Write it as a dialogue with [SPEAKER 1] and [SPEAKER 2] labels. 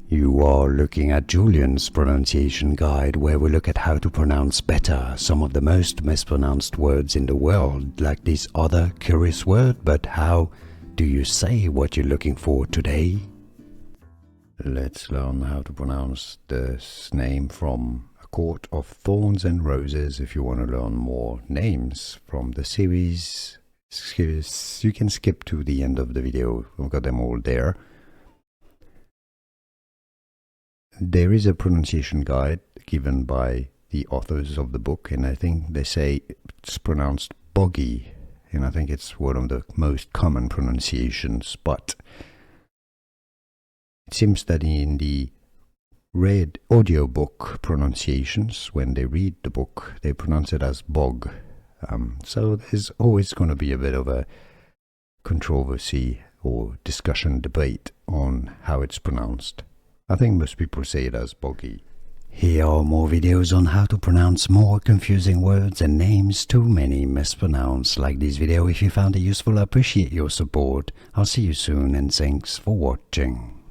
[SPEAKER 1] You are looking at Julian's pronunciation guide, where we look at how to pronounce better some of the most mispronounced words in the world, like this other curious word. But how do you say what you're looking for today? Let's learn how to pronounce this name from A Court of Thorns and Roses. If you want to learn more names from the series, you can skip to the end of the video. We've got them all there. There is a pronunciation guide given by the authors of the book, and I think they say it's pronounced Bogge, and I think it's one of the most common pronunciations, but it seems that in the read audiobook pronunciations, when they read the book, they pronounce it as Bogge. So there's always going to be a bit of a controversy or discussion, debate on how it's pronounced. I think most people say it as Bogge. Here are more videos on how to pronounce more confusing words and names too many mispronounced. Like this video if you found it useful. I appreciate your support. I'll see you soon, and thanks for watching.